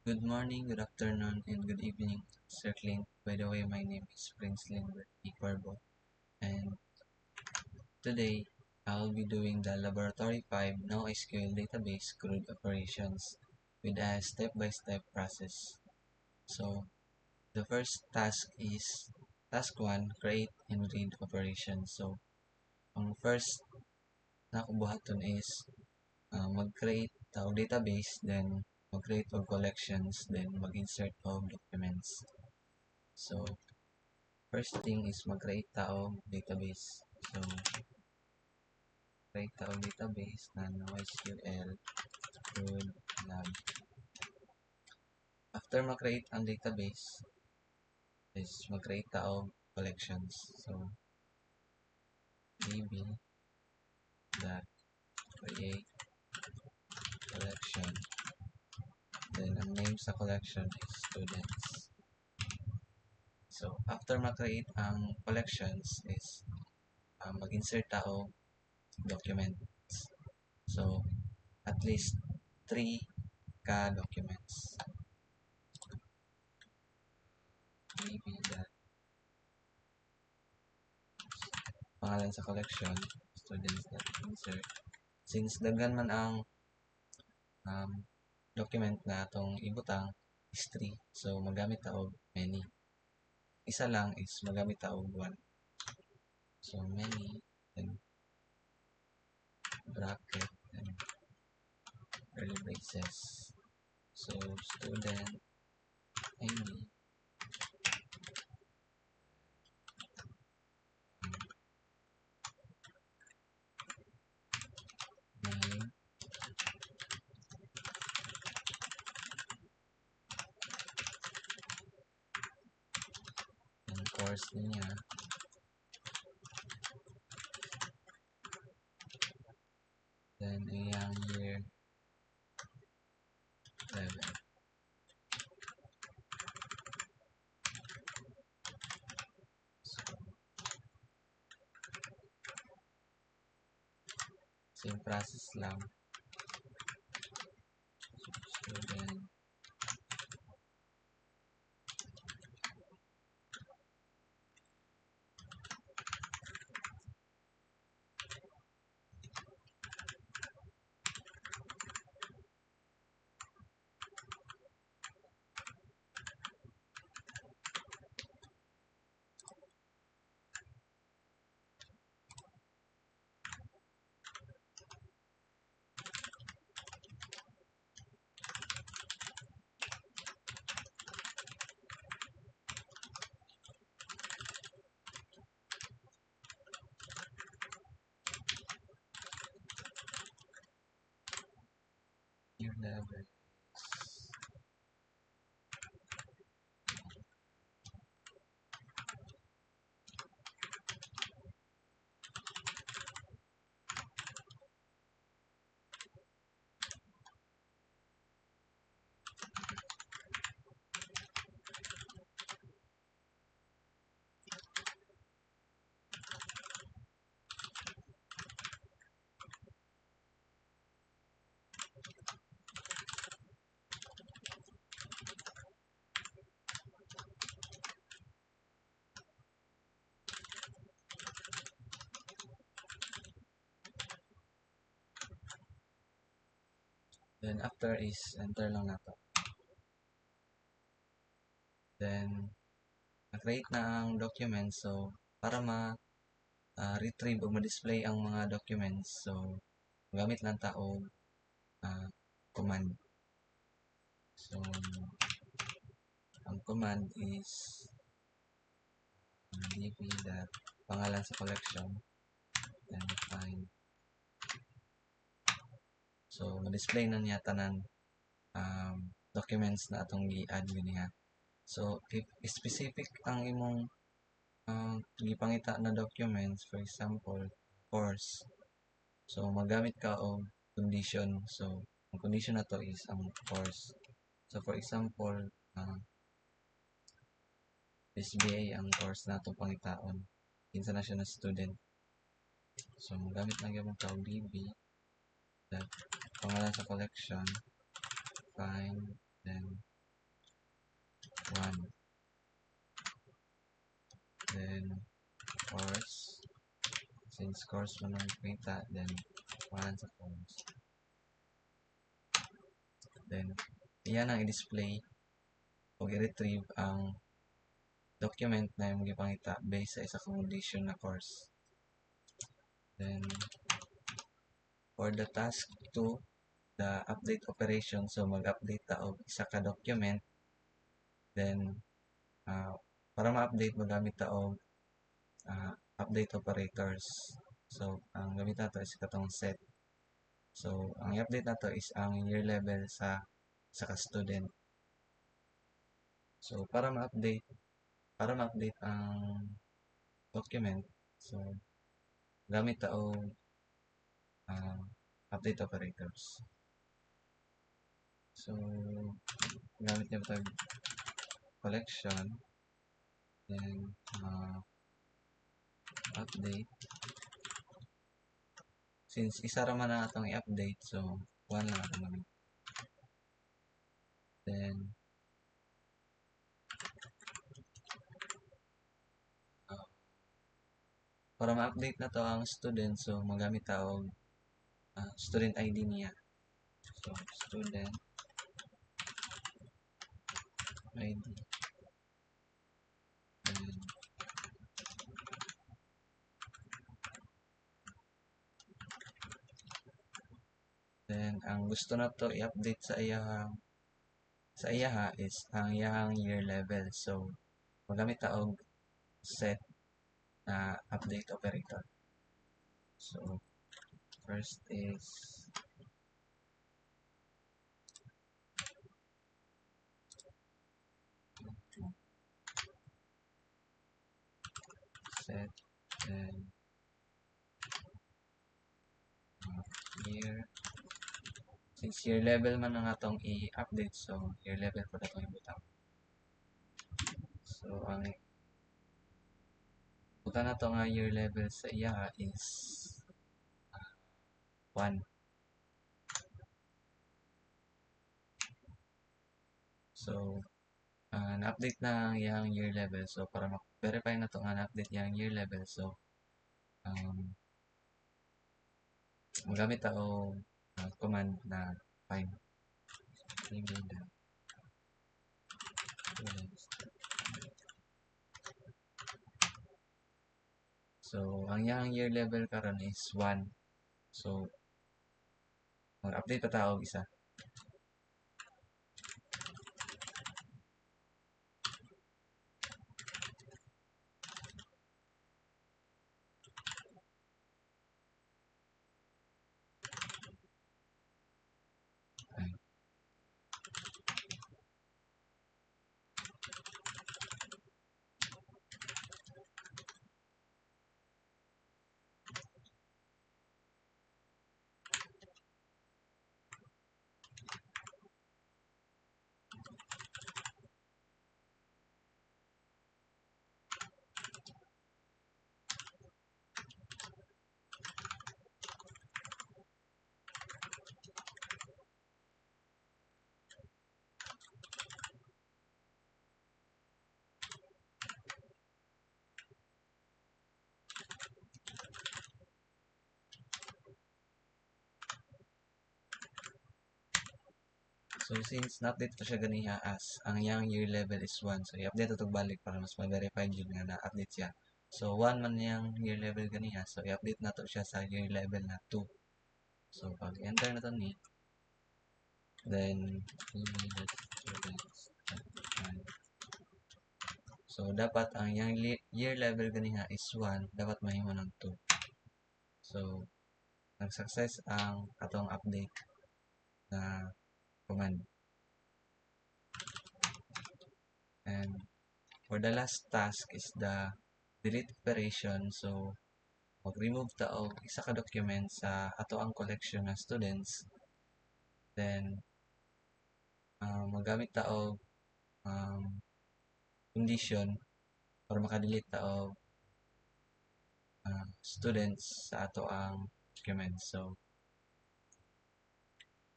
Good morning, good afternoon, and good evening, Sir Clint. By the way, my name is Prince Lindbergh Corbo, and today I'll be doing the Laboratory 5 NoSQL Database CRUD operations with a step-by-step process. So, the first task is task 1, create and read operations. So, ang first na kubuhaton is mag-create of database, then mag-create of collections, then mag-insert of documents. So, first thing is mag-create tao database. So, create tao database na NoSQL CRUD lab. After mag-create ang database, is mag-create tao collections. So, db dot create collection. Then, ang name sa collection is students. So, after mag-create ang collections is mag-insert tao documents. So, at least 3 ka documents. Maybe that pangalan sa collection, students.insert. Since daghan man ang um, document na atong ibutang is 3, so magamit ta og many. Isa lang is magamit ta og 1. So many, then bracket, then curly braces. So student ID, name, and course niya, then iyang year 11. So, same process lang. Student, year 11. Then after is enter lang nato. Then na-create na ang document, so para ma-retrieve o ma-display ang mga documents, so gamit lang ta og command. So ang command is db dot pangalan sa collection, then find. So ma-display na niya tanan documents na atong i-add niya. So if specific ang imong gipangita na documents, for example course, so magamit ka og condition. So ang condition na to is ang course. So for example SBA ang course na itong pangitaon, kinsa na siya na student. So magamit lang yung tawag db that pangalan sa collection, find, then since course mo nang kita, then pangalan sa course. Then iyan ang i-display o i-retrieve ang document na yung gipangita based sa isa condition na course. Then for the task 2, the update operation, so mag-update ta og isa ka document. Then para ma-update magamit ta og update operators. So ang gamit nato is katong set. So ang i-update nato is ang year level sa ka student. So para ma-update ang document, so gamit ta og update operators. So gamit niya tag collection, then update. Since isa ra man na atong i-update, so 1 lang atong gamit. Then para ma-update na to ang student, so magamit ta og student ID niya. So student ID. Then ang gusto na to i-update sa iyaha is ang iyahang year level. So magamit ta og set na update operator. So first is set, then year. Since year level man ang atong i-update, so year level po na itong ibutang. So ang buta na to nga year level sa iya is 1. So na-update na ang iyang year level. So para ma-verify na to nga na-update iyang year level, so magamit ako command na find. So ang iyang year level karon is 1. So mag-update pa tao isa. So since na-update pa siya ganiha as ang iyang year level is 1, so i-update ito balik para mas ma-verify yun nga na-update siya. So 1 man niyang year level ganiha, so i-update na to siya sa year level na 2. So pag enter na to ni, then so dapat ang iyang year level ganiha is 1, dapat mahimo ng 2. So nag-success ang atong update na command. And for the last task is the delete operation. So mag-remove ta og isa ka document sa ato ang collection ng students. Then magamit ta og condition para maka-delete ta og students sa ato ang document. So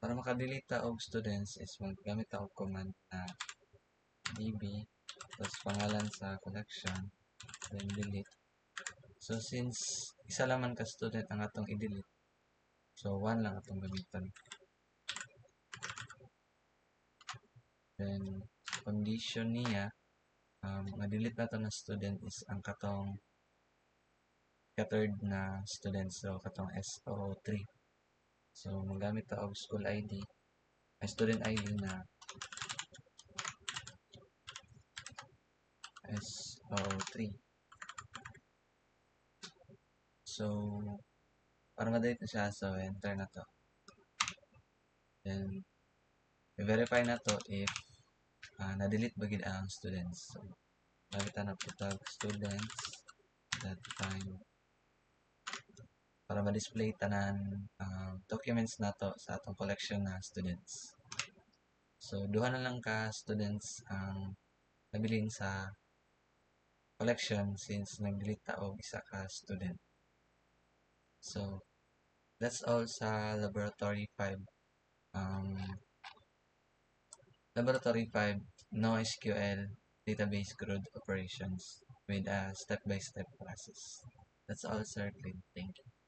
para maka-delete ta og students is magamit ta og command na db tapos pangalan sa collection, then delete. So since isa lang man ka student ang atong i-delete, so 1 lang atong gamiton. Then condition niya, ma-delete na to na student is ang katong ka-third na student, so katong SO3. So magamit ta og school ID, ay student ID na SO3. So para ma-delete na siya, so enter na to. Then i-verify na to if na-delete ba gid ang students. So gamit na po tag students that time para ma-display tanan documents nato sa atong collection na students. So duha na lang ka students ang nabilin sa collection since nag-delete ta og isa ka student. So that's all sa laboratory 5. Laboratory 5 NoSQL database CRUD operations with a step-by-step process. That's all, sir. Thank you.